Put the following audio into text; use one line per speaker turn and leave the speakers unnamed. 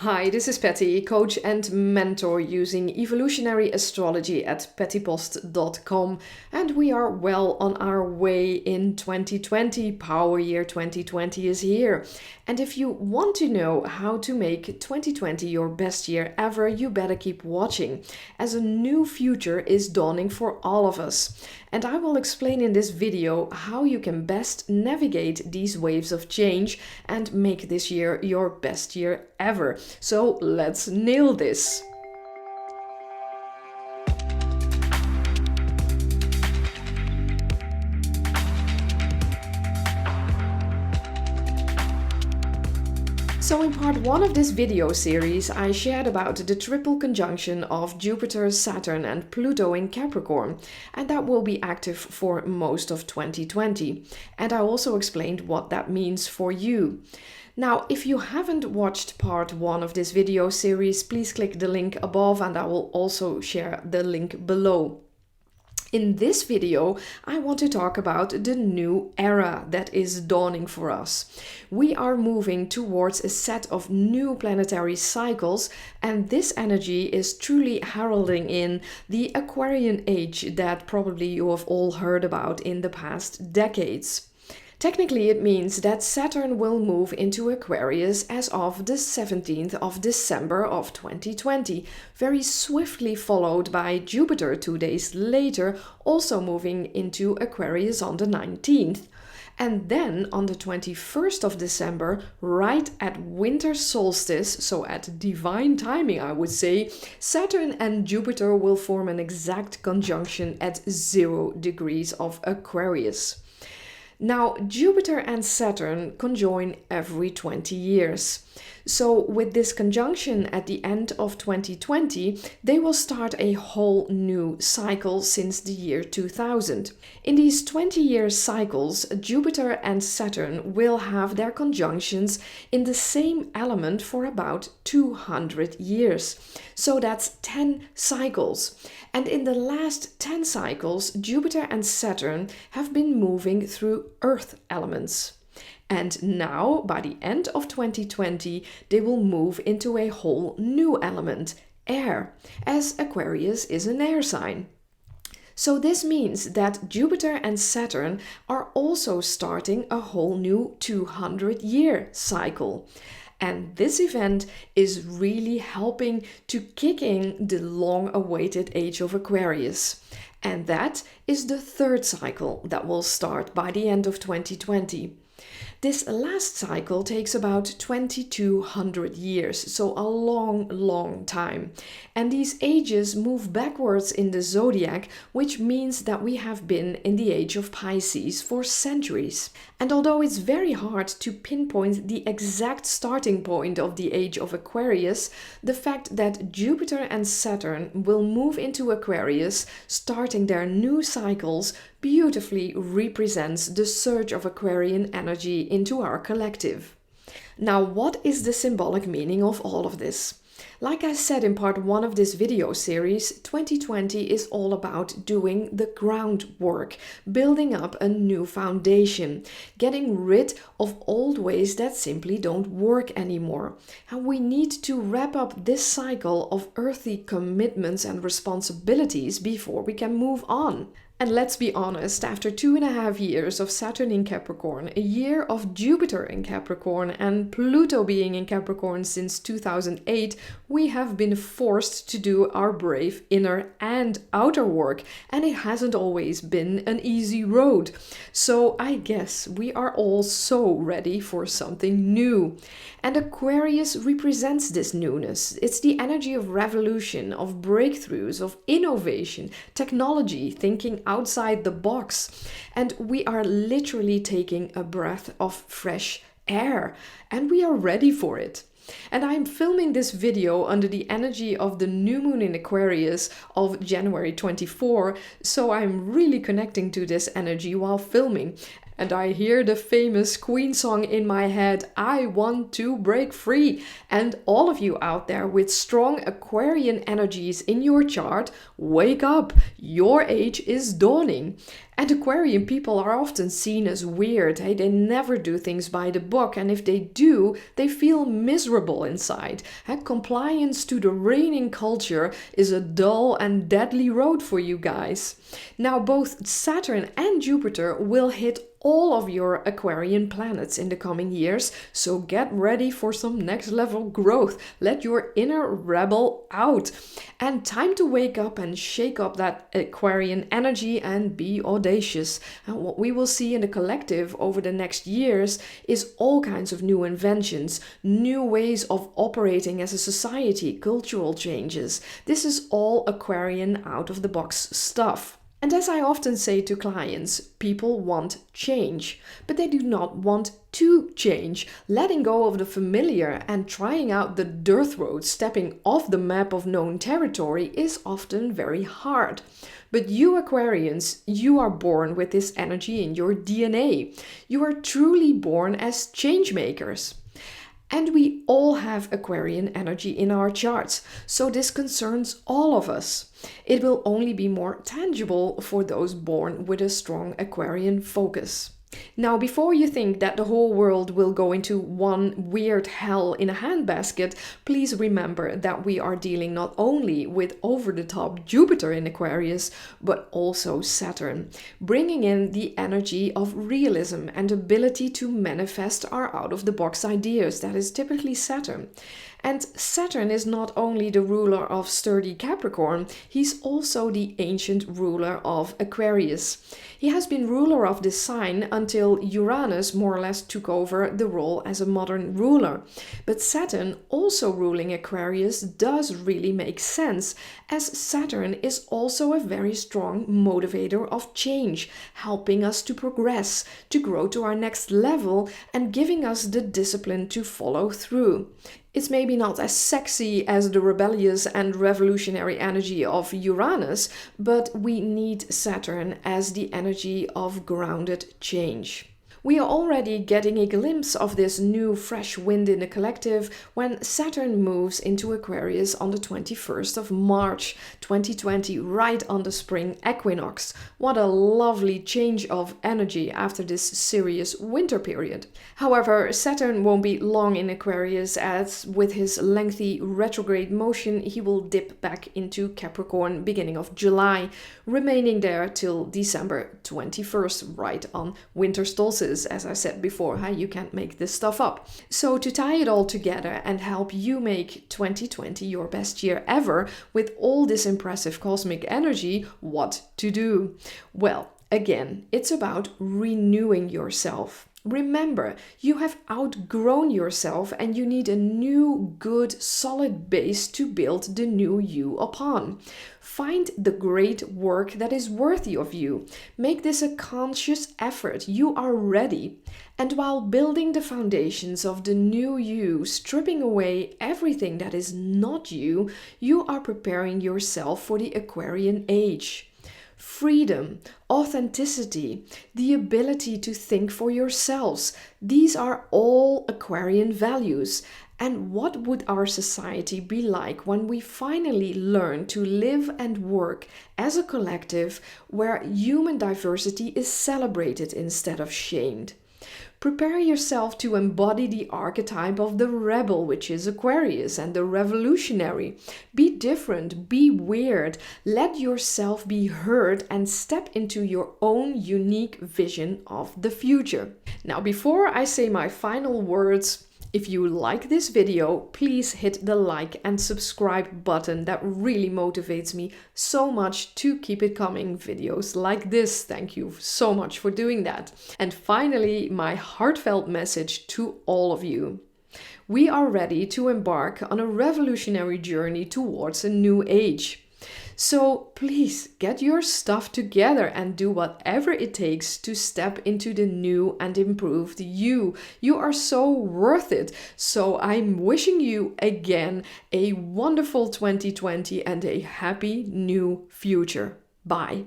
Hi, this is Patty, coach and mentor using evolutionary astrology at pattypost.com, and we are well on our way in 2020. Power year 2020 is here. And if you want to know how to make 2020 your best year ever, you better keep watching, as a new future is dawning for all of us. And I will explain in this video how you can best navigate these waves of change and make this year your best year ever. So let's nail this. So in part 1 of this video series, I shared about the triple conjunction of Jupiter, Saturn and Pluto in Capricorn, and that will be active for most of 2020. And I also explained what that means for you. Now, if you haven't watched part 1 of this video series, please click the link above and I will also share the link below. In this video, I want to talk about the new era that is dawning for us. We are moving towards a set of new planetary cycles, and this energy is truly heralding in the Aquarian age that probably you have all heard about in the past decades. Technically, it means that Saturn will move into Aquarius as of the 17th of December of 2020, very swiftly followed by Jupiter 2 days later, also moving into Aquarius on the 19th. And then on the 21st of December, right at winter solstice, so at divine timing I would say, Saturn and Jupiter will form an exact conjunction at 0 degrees of Aquarius. Now, Jupiter and Saturn conjoin every 20 years. So with this conjunction at the end of 2020, they will start a whole new cycle since the year 2000. In these 20-year cycles, Jupiter and Saturn will have their conjunctions in the same element for about 200 years. So that's 10 cycles. And in the last 10 cycles, Jupiter and Saturn have been moving through Earth elements. And now, by the end of 2020, they will move into a whole new element, air, as Aquarius is an air sign. So this means that Jupiter and Saturn are also starting a whole new 200-year cycle. And this event is really helping to kick in the long-awaited Age of Aquarius. And that is the third cycle that will start by the end of 2020. This last cycle takes about 2200 years, so a long time. And these ages move backwards in the zodiac, which means that we have been in the age of Pisces for centuries. And although it's very hard to pinpoint the exact starting point of the age of Aquarius, the fact that Jupiter and Saturn will move into Aquarius, starting their new cycles, beautifully represents the surge of Aquarian energy into our collective. Now, what is the symbolic meaning of all of this? Like I said in part 1 of this video series, 2020 is all about doing the groundwork, building up a new foundation, getting rid of old ways that simply don't work anymore. And we need to wrap up this cycle of earthly commitments and responsibilities before we can move on. And let's be honest, after 2.5 years of Saturn in Capricorn, a year of Jupiter in Capricorn, and Pluto being in Capricorn since 2008, we have been forced to do our brave inner and outer work, and it hasn't always been an easy road. So I guess we are all so ready for something new. And Aquarius represents this newness. It's the energy of revolution, of breakthroughs, of innovation, technology, thinking outside the box. And we are literally taking a breath of fresh air, and we are ready for it. And I'm filming this video under the energy of the new moon in Aquarius of January 24, so I'm really connecting to this energy while filming. and I hear the famous Queen song in my head, I want to break free. And all of you out there with strong Aquarian energies in your chart, wake up, your age is dawning. And Aquarian people are often seen as weird. Hey, they never do things by the book, and if they do, they feel miserable inside. And compliance to the reigning culture is a dull and deadly road for you guys. Now, both Saturn and Jupiter will hit all of your Aquarian planets in the coming years, so get ready for some next level growth. Let your inner rebel out. And time to wake up and shake up that Aquarian energy and be audacious. And what we will see in the collective over the next years is all kinds of new inventions, new ways of operating as a society, cultural changes. This is all Aquarian out of the box stuff. And as I often say to clients, people want change, but they do not want to change. Letting go of the familiar and trying out the dirt road, stepping off the map of known territory, is often very hard. But you Aquarians, you are born with this energy in your DNA. You are truly born as change makers. And we all have Aquarian energy in our charts, so this concerns all of us. It will only be more tangible for those born with a strong Aquarian focus. Now, before you think that the whole world will go into one weird hell in a handbasket, please remember that we are dealing not only with over-the-top Jupiter in Aquarius, but also Saturn, bringing in the energy of realism and ability to manifest our out-of-the-box ideas. That is typically Saturn. And Saturn is not only the ruler of sturdy Capricorn, he's also the ancient ruler of Aquarius. He has been ruler of this sign until Uranus more or less took over the role as a modern ruler. But Saturn also ruling Aquarius does really make sense, as Saturn is also a very strong motivator of change, helping us to progress, to grow to our next level, and giving us the discipline to follow through. It's maybe not as sexy as the rebellious and revolutionary energy of Uranus, but we need Saturn as the energy of grounded change. We are already getting a glimpse of this new fresh wind in the collective when Saturn moves into Aquarius on the 21st of March 2020, right on the spring equinox. What a lovely change of energy after this serious winter period. However, Saturn won't be long in Aquarius, as with his lengthy retrograde motion, he will dip back into Capricorn beginning of July, remaining there till December 21st, right on winter solstice. As I said before, you can't make this stuff up. So to tie it all together and help you make 2020 your best year ever with all this impressive cosmic energy, what to do? Well, again, it's about renewing yourself. Remember, you have outgrown yourself and you need a new, good, solid base to build the new you upon. Find the great work that is worthy of you. Make this a conscious effort. You are ready. And while building the foundations of the new you, stripping away everything that is not you, you are preparing yourself for the Aquarian age. Freedom, authenticity, the ability to think for yourselves. These are all Aquarian values. And what would our society be like when we finally learn to live and work as a collective where human diversity is celebrated instead of shamed? Prepare yourself to embody the archetype of the rebel, which is Aquarius, and the revolutionary. Be different, be weird, let yourself be heard, and step into your own unique vision of the future. Now, before I say my final words, if you like this video, please hit the like and subscribe button. That really motivates me so much to keep it coming. Videos like this. Thank you so much for doing that. And finally, my heartfelt message to all of you. We are ready to embark on a revolutionary journey towards a new age. So please get your stuff together and do whatever it takes to step into the new and improved you. You are so worth it. So I'm wishing you again a wonderful 2020 and a happy new future. Bye.